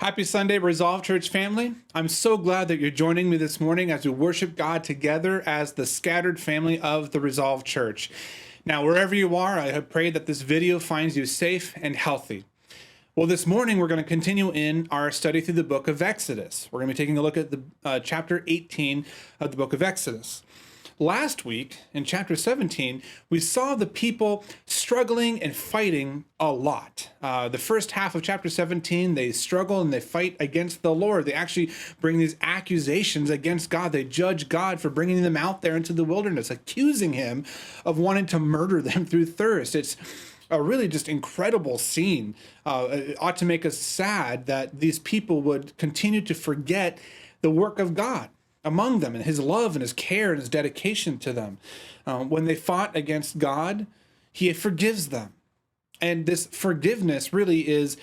Happy Sunday, Resolve Church family. I'm so glad that you're joining me this morning as we worship God together as the scattered family of the Resolve Church. Now, wherever you are, I have prayed that this video finds you safe and healthy. Well, this morning we're going to continue in our study through the book of Exodus. We're going to be taking a look at the chapter 18 of the book of Exodus. Last week, in chapter 17, we saw the people struggling and fighting a lot. The first half of chapter 17, they struggle and they fight against the Lord. They actually bring these accusations against God. They judge God for bringing them out there into the wilderness, accusing him of wanting to murder them through thirst. It's a really just incredible scene. It ought to make us sad that these people would continue to forget the work of God among them and his love and his care and his dedication to them. When they fought against God, he forgives them. And this forgiveness really is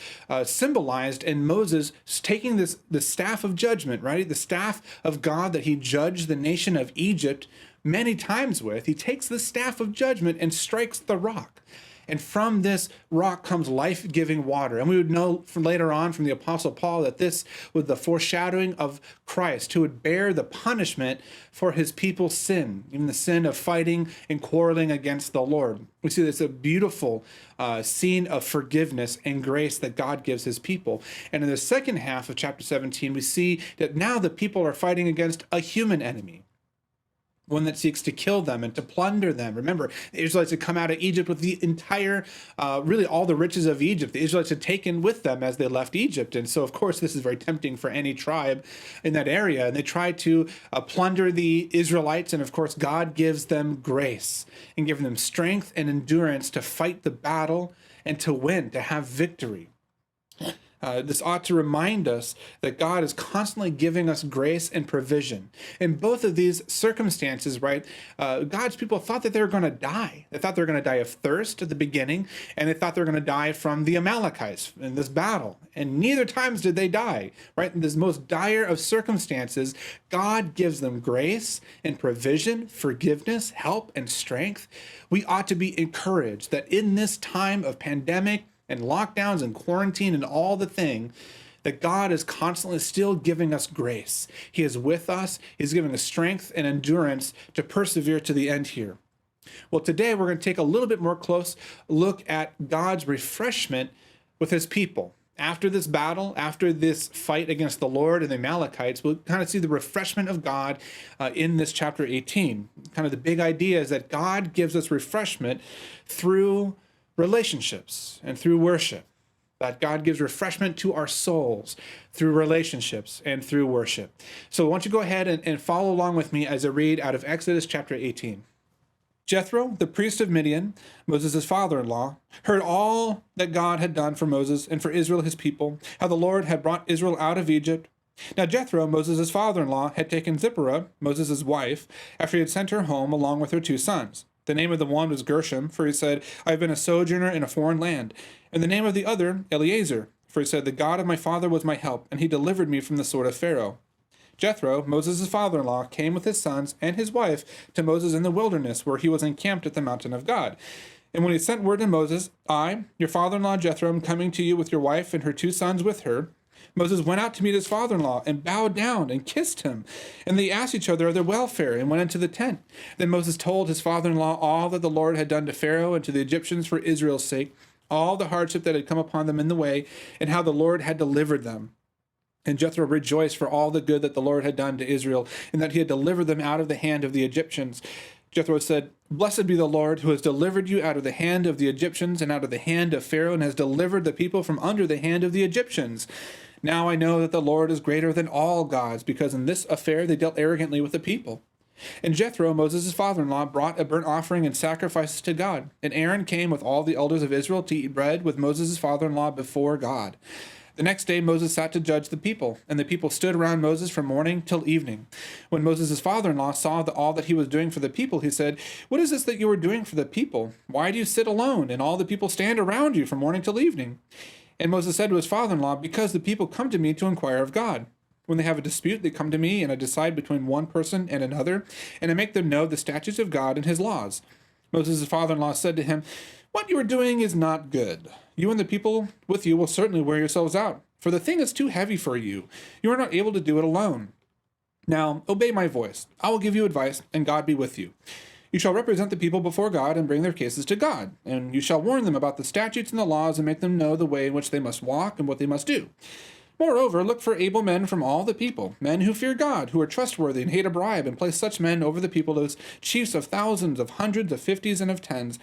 symbolized in Moses taking the staff of judgment, right? The staff of God that he judged the nation of Egypt many times with. He takes the staff of judgment and strikes the rock. And from this rock comes life-giving water. And we would know from later on from the Apostle Paul that this was the foreshadowing of Christ, who would bear the punishment for his people's sin, even the sin of fighting and quarreling against the Lord. We see this a beautiful scene of forgiveness and grace that God gives his people. And in the second half of chapter 17, we see that now the people are fighting against a human enemy, one that seeks to kill them and to plunder them. Remember, the Israelites had come out of Egypt with the entire, really all the riches of Egypt. The Israelites had taken with them as they left Egypt. And so, of course, this is very tempting for any tribe in that area. And they try to plunder the Israelites. And of course, God gives them grace and giving them strength and endurance to fight the battle and to win, to have victory. This ought to remind us that God is constantly giving us grace and provision. In both of these circumstances, right, God's people thought that they were going to die. They thought they were going to die of thirst at the beginning, and they thought they were going to die from the Amalekites in this battle. And neither times did they die, right? In this most dire of circumstances, God gives them grace and provision, forgiveness, help, and strength. We ought to be encouraged that in this time of pandemic and lockdowns and quarantine and all the thing, that God is constantly still giving us grace. He is with us. He's giving us strength and endurance to persevere to the end here. Well, today we're going to take a little bit more close look at God's refreshment with his people. After this battle, after this fight against the Lord and the Amalekites, we'll kind of see the refreshment of God in this chapter 18. Kind of the big idea is that God gives us refreshment through relationships and through worship, that God gives refreshment to our souls through relationships and through worship. So why don't you go ahead and follow along with me as I read out of Exodus chapter 18. Jethro, the priest of Midian, Moses' father-in-law, heard all that God had done for Moses and for Israel his people, how the Lord had brought Israel out of Egypt. Now Jethro, Moses' father-in-law, had taken Zipporah, Moses' wife, after he had sent her home along with her 2 sons. The name of the one was Gershom, for he said, I have been a sojourner in a foreign land. And the name of the other, Eleazar, for he said, the God of my father was my help, and he delivered me from the sword of Pharaoh. Jethro, Moses' father-in-law, came with his sons and his wife to Moses in the wilderness, where he was encamped at the mountain of God. And when he sent word to Moses, I, your father-in-law Jethro, am coming to you with your wife and her 2 sons with her, Moses went out to meet his father-in-law and bowed down and kissed him. And they asked each other of their welfare and went into the tent. Then Moses told his father-in-law all that the Lord had done to Pharaoh and to the Egyptians for Israel's sake, all the hardship that had come upon them in the way, and how the Lord had delivered them. And Jethro rejoiced for all the good that the Lord had done to Israel, and that he had delivered them out of the hand of the Egyptians. Jethro said, Blessed be the Lord, who has delivered you out of the hand of the Egyptians and out of the hand of Pharaoh, and has delivered the people from under the hand of the Egyptians. Now I know that the Lord is greater than all gods, because in this affair they dealt arrogantly with the people. And Jethro, Moses' father-in-law, brought a burnt offering and sacrifices to God. And Aaron came with all the elders of Israel to eat bread with Moses' father-in-law before God. The next day Moses sat to judge the people, and the people stood around Moses from morning till evening. When Moses' father-in-law saw all that he was doing for the people, he said, What is this that you are doing for the people? Why do you sit alone, and all the people stand around you from morning till evening? And Moses said to his father-in-law, Because the people come to me to inquire of God. When they have a dispute, they come to me, and I decide between one person and another, and I make them know the statutes of God and his laws. Moses' father-in-law said to him, What you are doing is not good. You and the people with you will certainly wear yourselves out. For the thing is too heavy for you. You are not able to do it alone. Now, obey my voice. I will give you advice, and God be with you. You shall represent the people before God and bring their cases to God, and you shall warn them about the statutes and the laws and make them know the way in which they must walk and what they must do. Moreover, look for able men from all the people, men who fear God, who are trustworthy and hate a bribe, and place such men over the people as chiefs of thousands, of hundreds, of fifties, and of tens,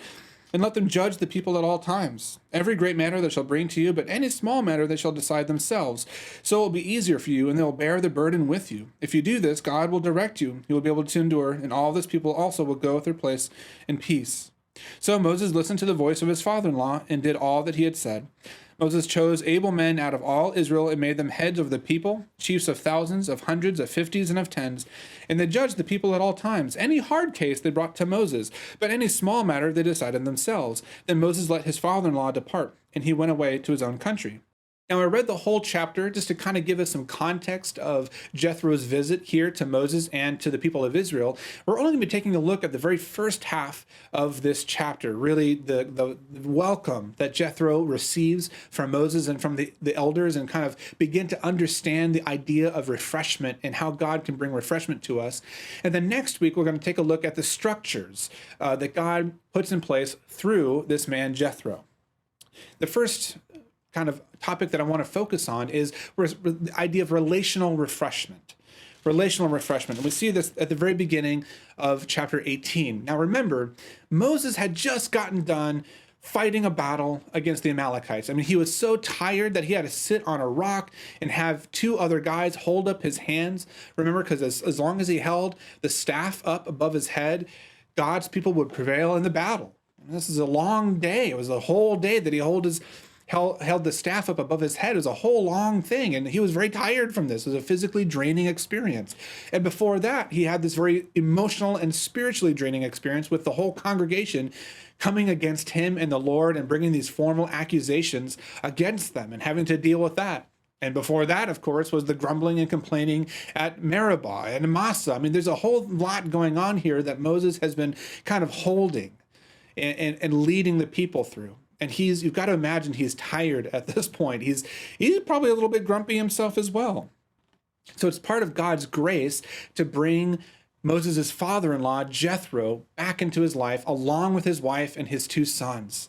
and let them judge the people at all times. Every great matter they shall bring to you, but any small matter they shall decide themselves. So it will be easier for you, and they will bear the burden with you. If you do this, God will direct you. You will be able to endure, and all this people also will go at their place in peace. So Moses listened to the voice of his father-in-law and did all that he had said. Moses chose able men out of all Israel and made them heads over the people, chiefs of thousands, of hundreds, of fifties, and of tens. And they judged the people at all times. Any hard case they brought to Moses, but any small matter they decided themselves. Then Moses let his father-in-law depart, and he went away to his own country. Now, I read the whole chapter just to kind of give us some context of Jethro's visit here to Moses and to the people of Israel. We're only going to be taking a look at the very first half of this chapter, really the welcome that Jethro receives from Moses and from the elders, and kind of begin to understand the idea of refreshment and how God can bring refreshment to us. And then next week, we're going to take a look at the structures that God puts in place through this man, Jethro. The first kind of topic that I want to focus on is the idea of relational refreshment. Relational refreshment. And we see this at the very beginning of chapter 18. Now remember, Moses had just gotten done fighting a battle against the Amalekites. I mean, he was so tired that he had to sit on a rock and have two other guys hold up his hands. Remember, because as long as he held the staff up above his head, God's people would prevail in the battle. And this is a long day. It was a whole day that he held the staff up above his head. It was a whole long thing, and he was very tired from this. It was a physically draining experience. And before that, he had this very emotional and spiritually draining experience with the whole congregation coming against him and the Lord and bringing these formal accusations against them and having to deal with that. And before that, of course, was the grumbling and complaining at Meribah and Massa. I mean, there's a whole lot going on here that Moses has been kind of holding and leading the people through. And you've got to imagine he's tired at this point. He's probably a little bit grumpy himself as well. So it's part of God's grace to bring Moses' father-in-law, Jethro, back into his life, along with his wife and his two sons.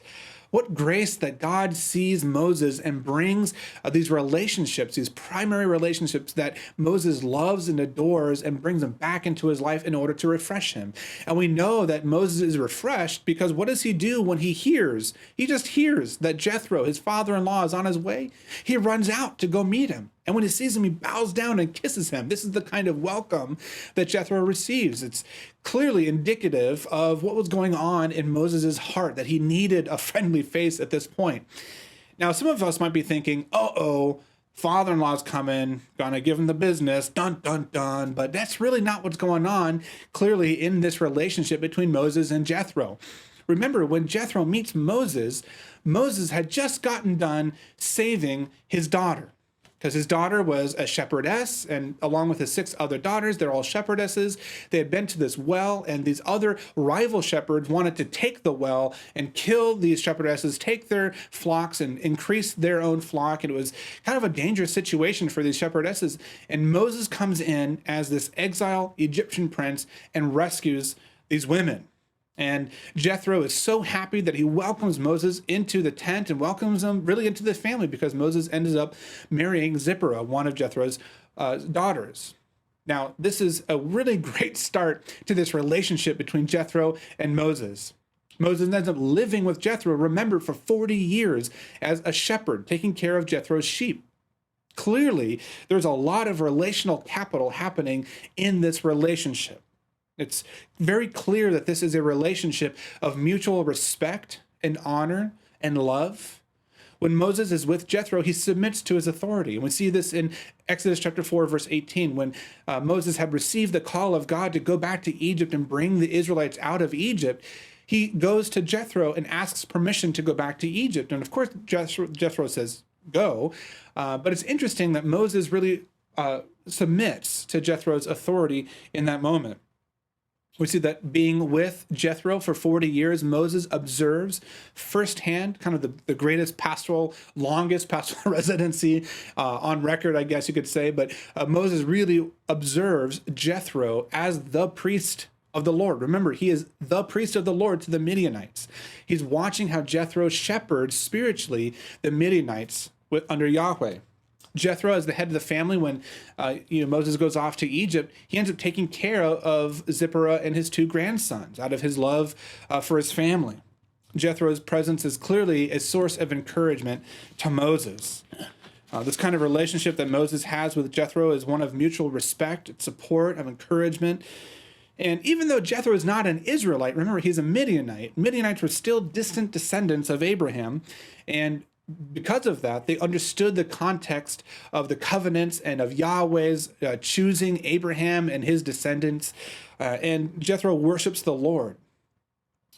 What grace that God sees Moses and brings these relationships, these primary relationships that Moses loves and adores, and brings them back into his life in order to refresh him. And we know that Moses is refreshed because what does he do when he hears? He just hears that Jethro, his father-in-law, is on his way. He runs out to go meet him. And when he sees him, he bows down and kisses him. This is the kind of welcome that Jethro receives. It's clearly indicative of what was going on in Moses' heart, that he needed a friendly face at this point. Now, some of us might be thinking, uh-oh, father-in-law's coming, gonna give him the business, dun, dun, dun. But that's really not what's going on, clearly, in this relationship between Moses and Jethro. Remember, when Jethro meets Moses, Moses had just gotten done saving his daughter. Because his daughter was a shepherdess, and along with his 6 other daughters, they're all shepherdesses. They had been to this well, and these other rival shepherds wanted to take the well and kill these shepherdesses, take their flocks and increase their own flock. And it was kind of a dangerous situation for these shepherdesses. And Moses comes in as this exile Egyptian prince and rescues these women. And Jethro is so happy that he welcomes Moses into the tent and welcomes him really into the family, because Moses ended up marrying Zipporah, one of Jethro's daughters. Now, this is a really great start to this relationship between Jethro and Moses. Moses ends up living with Jethro, remember, for 40 years as a shepherd, taking care of Jethro's sheep. Clearly, there's a lot of relational capital happening in this relationship. It's very clear that this is a relationship of mutual respect and honor and love. When Moses is with Jethro, he submits to his authority. And we see this in Exodus chapter 4, verse 18, when Moses had received the call of God to go back to Egypt and bring the Israelites out of Egypt. He goes to Jethro and asks permission to go back to Egypt. And of course, Jethro says, go. But it's interesting that Moses really submits to Jethro's authority in that moment. We see that being with Jethro for 40 years, Moses observes firsthand kind of the greatest longest pastoral residency on record, I guess you could say. But Moses really observes Jethro as the priest of the Lord. Remember, he is the priest of the Lord to the Midianites. He's watching how Jethro shepherds spiritually the Midianites under Yahweh. Jethro, as the head of the family, when Moses goes off to Egypt, he ends up taking care of Zipporah and his 2 grandsons out of his love for his family. Jethro's presence is clearly a source of encouragement to Moses. This kind of relationship that Moses has with Jethro is one of mutual respect, support, of encouragement. And even though Jethro is not an Israelite, remember, he's a Midianite. Midianites were still distant descendants of Abraham, and because of that, they understood the context of the covenants and of Yahweh's choosing Abraham and his descendants. And Jethro worships the Lord.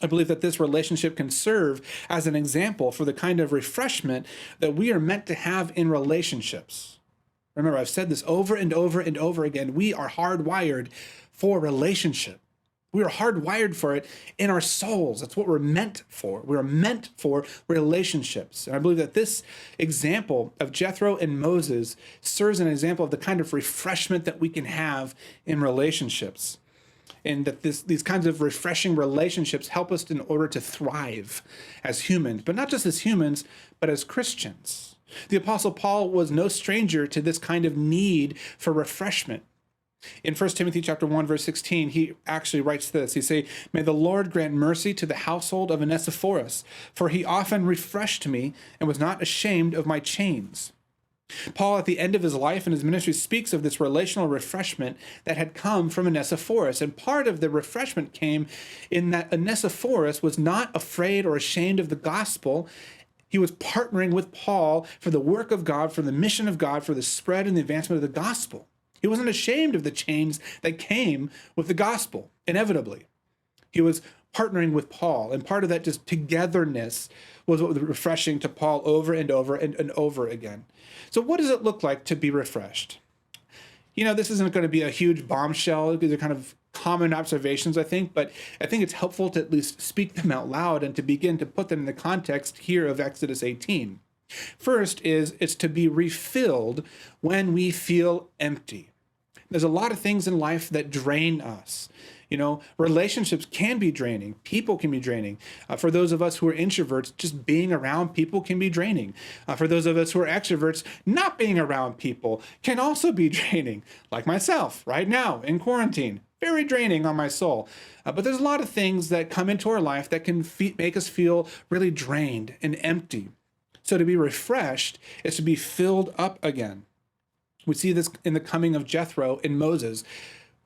I believe that this relationship can serve as an example for the kind of refreshment that we are meant to have in relationships. Remember, I've said this over and over and over again. We are hardwired for relationship. We are hardwired for it in our souls. That's what we're meant for. We're meant for relationships. And I believe that this example of Jethro and Moses serves as an example of the kind of refreshment that we can have in relationships. And that these kinds of refreshing relationships help us in order to thrive as humans, but not just as humans, but as Christians. The Apostle Paul was no stranger to this kind of need for refreshment. In 1 Timothy chapter 1, verse 16, he actually writes this. He say, "May the Lord grant mercy to the household of Onesiphorus, for he often refreshed me and was not ashamed of my chains." Paul, at the end of his life and his ministry, speaks of this relational refreshment that had come from Onesiphorus. And part of the refreshment came in that Onesiphorus was not afraid or ashamed of the gospel. He was partnering with Paul for the work of God, for the mission of God, for the spread and the advancement of the gospel. He wasn't ashamed of the chains that came with the gospel, inevitably. He was partnering with Paul, and part of that just togetherness was what was refreshing to Paul over and over and over again. So what does it look like to be refreshed? This isn't going to be a huge bombshell. These are kind of common observations, I think, but I think it's helpful to at least speak them out loud and to begin to put them in the context here of Exodus 18. First it's to be refilled when we feel empty. There's a lot of things in life that drain us. Relationships can be draining. People can be draining. For those of us who are introverts, just being around people can be draining. For those of us who are extroverts, not being around people can also be draining. Like myself right now in quarantine, very draining on my soul. But there's a lot of things that come into our life that can make us feel really drained and empty. So to be refreshed is to be filled up again. We see this in the coming of Jethro and Moses.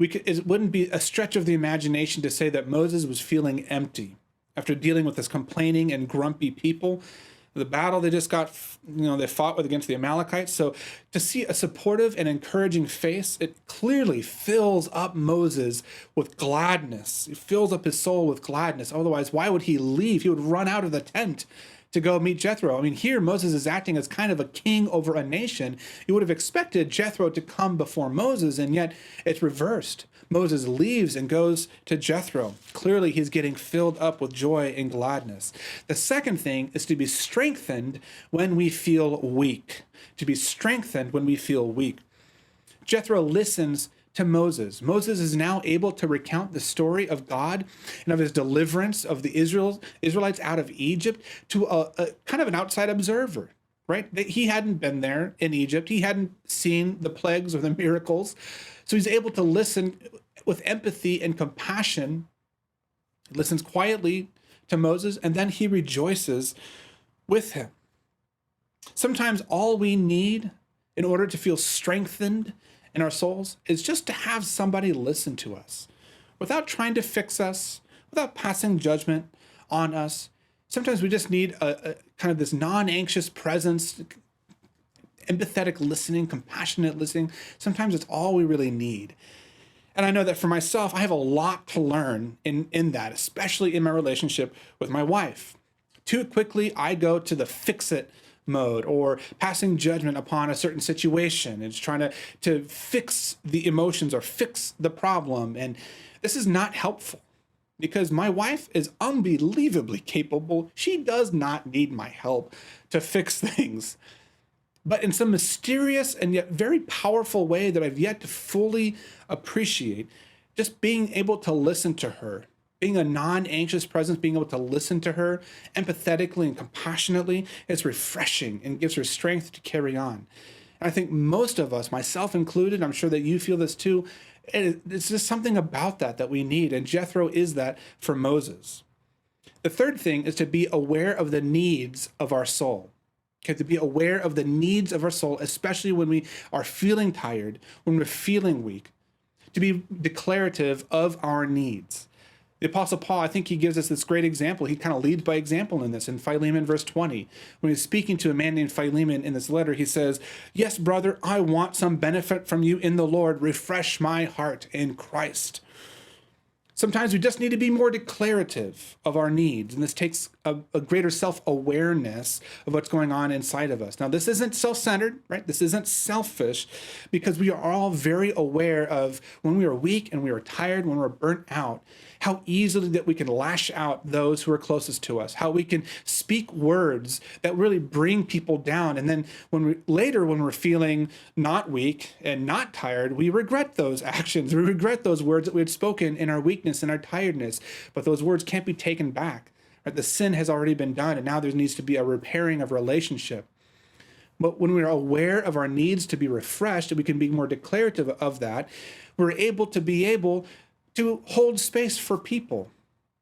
It wouldn't be a stretch of the imagination to say that Moses was feeling empty after dealing with this complaining and grumpy people. The battle they just got, they fought with against the Amalekites. So to see a supportive and encouraging face, it clearly fills up Moses with gladness. It fills up his soul with gladness. Otherwise, why would he leave? He would run out of the tent to go meet Jethro. Here Moses is acting as kind of a king over a nation. You would have expected Jethro to come before Moses, and yet it's reversed. Moses leaves and goes to Jethro. Clearly, he's getting filled up with joy and gladness. The second thing is to be strengthened when we feel weak. To be strengthened when we feel weak. Jethro listens to Moses. Moses is now able to recount the story of God and of his deliverance of the Israelites out of Egypt to a kind of an outside observer, right? He hadn't been there in Egypt. He hadn't seen the plagues or the miracles. So he's able to listen with empathy and compassion. He listens quietly to Moses, and then he rejoices with him. Sometimes all we need in order to feel strengthened in our souls is just to have somebody listen to us without trying to fix us, without passing judgment on us. Sometimes we just need a kind of this non-anxious presence, empathetic listening, compassionate listening. Sometimes it's all we really need. And I know that for myself, I have a lot to learn in that, especially in my relationship with my wife. Too quickly, I go to the fix-it mode or passing judgment upon a certain situation. It's trying to fix the emotions or fix the problem. And this is not helpful because my wife is unbelievably capable. She does not need my help to fix things. But in some mysterious and yet very powerful way that I've yet to fully appreciate, just being able to listen to her, being a non-anxious presence, being able to listen to her empathetically and compassionately is refreshing and gives her strength to carry on. And I think most of us, myself included, I'm sure that you feel this too, it's just something about that we need. And Jethro is that for Moses. The third thing is to be aware of the needs of our soul. Okay, to be aware of the needs of our soul, especially when we are feeling tired, when we're feeling weak, to be declarative of our needs. The Apostle Paul, I think he gives us this great example. He kind of leads by example in this in Philemon verse 20. When he's speaking to a man named Philemon in this letter, he says, "Yes, brother, I want some benefit from you in the Lord. Refresh my heart in Christ." Sometimes we just need to be more declarative of our needs, and this takes a greater self-awareness of what's going on inside of us. Now, this isn't self-centered, right? This isn't selfish, because we are all very aware of when we are weak and we are tired, when we're burnt out, how easily that we can lash out those who are closest to us, how we can speak words that really bring people down. And then when we're feeling not weak and not tired, we regret those actions. We regret those words that we had spoken in our weakness and our tiredness, but those words can't be taken back. Right? The sin has already been done, and now there needs to be a repairing of relationship. But when we're aware of our needs to be refreshed, and we can be more declarative of that, we're able to hold space for people,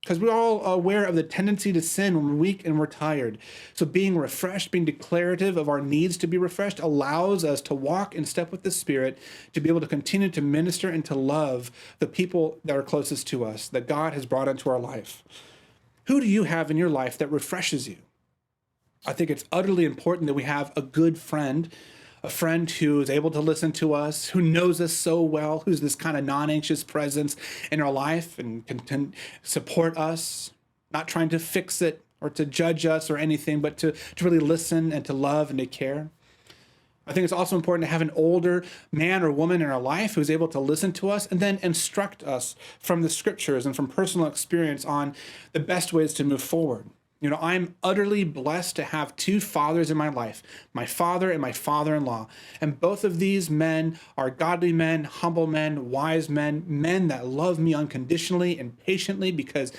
because we're all aware of the tendency to sin when we're weak and we're tired. So being refreshed, being declarative of our needs to be refreshed allows us to walk in step with the Spirit, to be able to continue to minister and to love the people that are closest to us, that God has brought into our life. Who do you have in your life that refreshes you? I think it's utterly important that we have a good friend, a friend who is able to listen to us, who knows us so well, who's this kind of non-anxious presence in our life and can support us, not trying to fix it or to judge us or anything, but to really listen and to love and to care. I think it's also important to have an older man or woman in our life who's able to listen to us and then instruct us from the scriptures and from personal experience on the best ways to move forward. You know, I'm utterly blessed to have two fathers in my life, my father and my father-in-law. And both of these men are godly men, humble men, wise men, men that love me unconditionally and patiently because,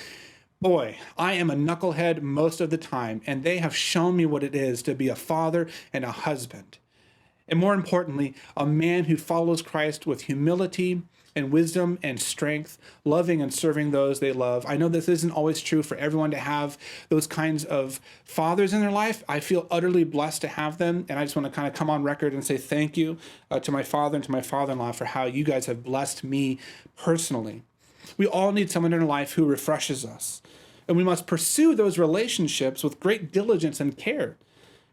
boy, I am a knucklehead most of the time, and they have shown me what it is to be a father and a husband. And more importantly, a man who follows Christ with humility and wisdom and strength, loving and serving those they love. I know this isn't always true for everyone to have those kinds of fathers in their life. I feel utterly blessed to have them, and I just want to kind of come on record and say thank you to my father and to my father-in-law for how you guys have blessed me personally. We all need someone in our life who refreshes us, and we must pursue those relationships with great diligence and care.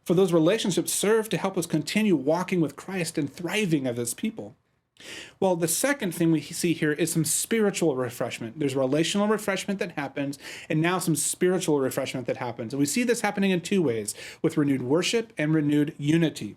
For those relationships serve to help us continue walking with Christ and thriving as His people. Well, the second thing we see here is some spiritual refreshment. There's relational refreshment that happens, and now some spiritual refreshment that happens. And we see this happening in two ways, with renewed worship and renewed unity.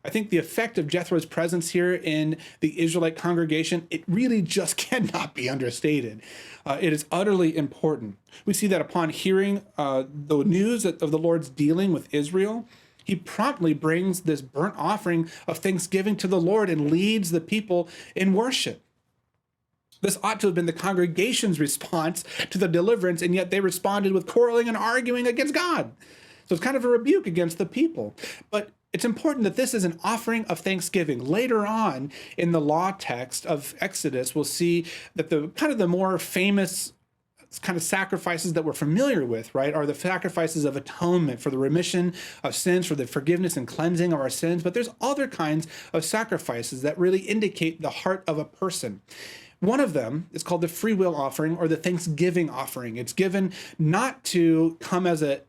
I think the effect of Jethro's presence here in the Israelite congregation, it really just cannot be understated. It is utterly important. We see that upon hearing the news of the Lord's dealing with Israel, He promptly brings this burnt offering of thanksgiving to the Lord and leads the people in worship. This ought to have been the congregation's response to the deliverance, and yet they responded with quarreling and arguing against God. So it's kind of a rebuke against the people. But it's important that this is an offering of thanksgiving. Later on in the law text of Exodus, we'll see that the more famous kind of sacrifices that we're familiar with, right, are the sacrifices of atonement for the remission of sins, for the forgiveness and cleansing of our sins. But there's other kinds of sacrifices that really indicate the heart of a person. One of them is called the free will offering or the thanksgiving offering. It's given not to come as a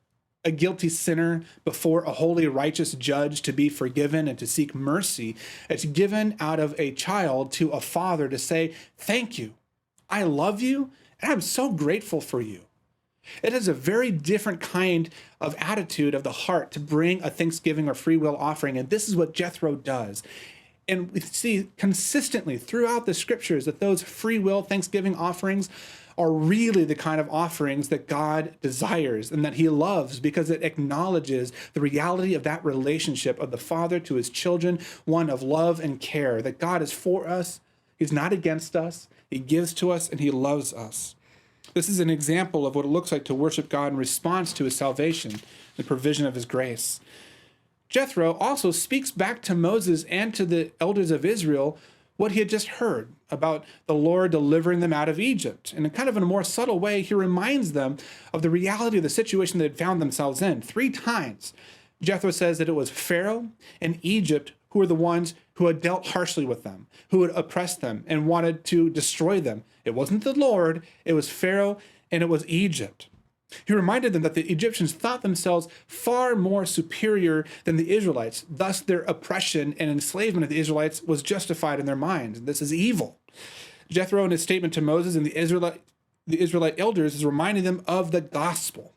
guilty sinner before a holy, righteous judge to be forgiven and to seek mercy. It's given out of a child to a father to say, thank you. I love you, and I'm so grateful for you. It is a very different kind of attitude of the heart to bring a thanksgiving or free will offering. And this is what Jethro does. And we see consistently throughout the scriptures that those free will thanksgiving offerings are really the kind of offerings that God desires and that he loves, because it acknowledges the reality of that relationship of the Father to his children, one of love and care, that God is for us, he's not against us, he gives to us, and he loves us. This is an example of what it looks like to worship God in response to his salvation, the provision of his grace. Jethro also speaks back to Moses and to the elders of Israel what he had just heard about the Lord delivering them out of Egypt. And in kind of a more subtle way, he reminds them of the reality of the situation they had found themselves in. 3 times, Jethro says that it was Pharaoh and Egypt who were the ones who had dealt harshly with them, who had oppressed them and wanted to destroy them. It wasn't the Lord, it was Pharaoh and it was Egypt. He reminded them that the Egyptians thought themselves far more superior than the Israelites. Thus, their oppression and enslavement of the Israelites was justified in their minds. This is evil. Jethro, in his statement to Moses and the Israelite elders, is reminding them of the gospel.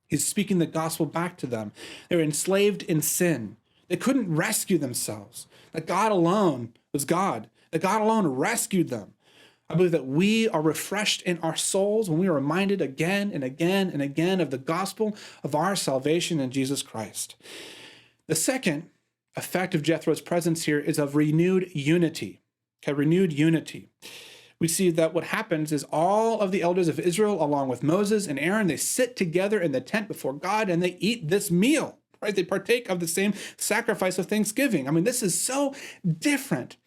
He's speaking the gospel back to them. They were enslaved in sin. They couldn't rescue themselves. That God alone was God. That God alone rescued them. I believe that we are refreshed in our souls when we are reminded again and again and again of the gospel of our salvation in Jesus Christ. The second effect of Jethro's presence here is of renewed unity. Okay, renewed unity. We see that what happens is all of the elders of Israel, along with Moses and Aaron, they sit together in the tent before God and they eat this meal, right? They partake of the same sacrifice of thanksgiving. I mean, this is so different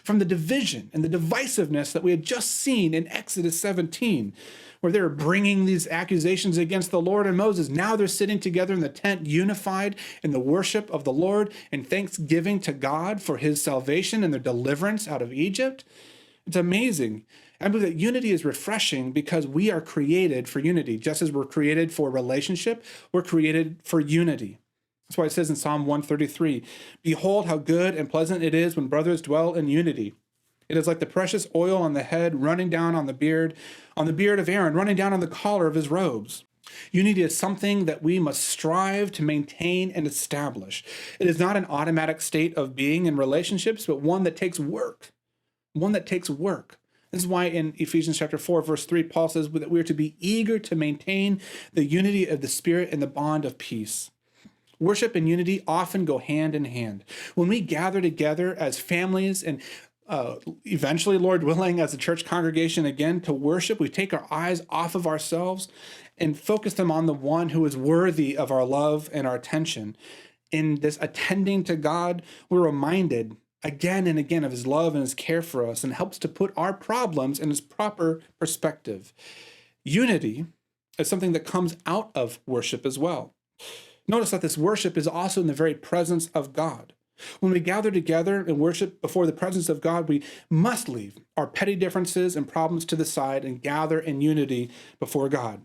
from the division and the divisiveness that we had just seen in Exodus 17, where they were bringing these accusations against the Lord and Moses. Now they're sitting together in the tent, unified in the worship of the Lord and thanksgiving to God for his salvation and their deliverance out of Egypt. It's amazing. I believe that unity is refreshing because we are created for unity. Just as we're created for relationship, we're created for unity. That's why it says in Psalm 133, "Behold how good and pleasant it is when brothers dwell in unity. It is like the precious oil on the head running down on the beard of Aaron, running down on the collar of his robes." Unity is something that we must strive to maintain and establish. It is not an automatic state of being in relationships, but one that takes work. One that takes work. This is why in Ephesians chapter 4, verse 3, Paul says that we are to be eager to maintain the unity of the Spirit and the bond of peace. Worship and unity often go hand in hand. When we gather together as families and eventually, Lord willing, as a church congregation again to worship, we take our eyes off of ourselves and focus them on the one who is worthy of our love and our attention. In this attending to God, we're reminded again and again of his love and his care for us, and helps to put our problems in his proper perspective. Unity is something that comes out of worship as well. Notice that this worship is also in the very presence of God. When we gather together and worship before the presence of God, we must leave our petty differences and problems to the side and gather in unity before God.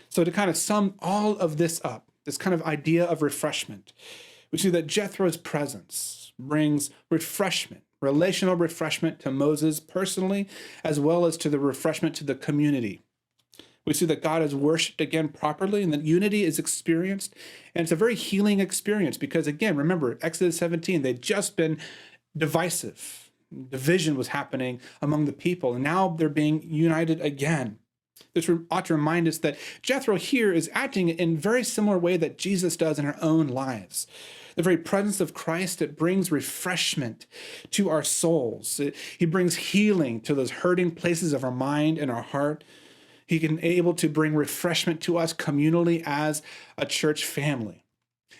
So to kind of sum all of this up, this kind of idea of refreshment, we see that Jethro's presence brings refreshment, relational refreshment to Moses personally, as well as to the refreshment to the community. We see that God is worshiped again properly and that unity is experienced. And it's a very healing experience because, again, remember, Exodus 17, they'd just been divisive. Division was happening among the people, and now they're being united again. This ought to remind us that Jethro here is acting in a very similar way that Jesus does in our own lives. The very presence of Christ, it brings refreshment to our souls. He brings healing to those hurting places of our mind and our heart. He can able to bring refreshment to us communally as a church family.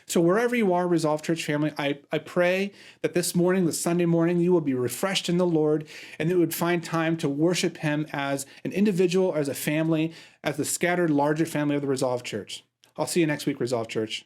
So wherever you are, Resolve Church family, I pray that this morning, this Sunday morning, you will be refreshed in the Lord and that you would find time to worship him as an individual, as a family, as the scattered larger family of the Resolve Church. I'll see you next week, Resolve Church.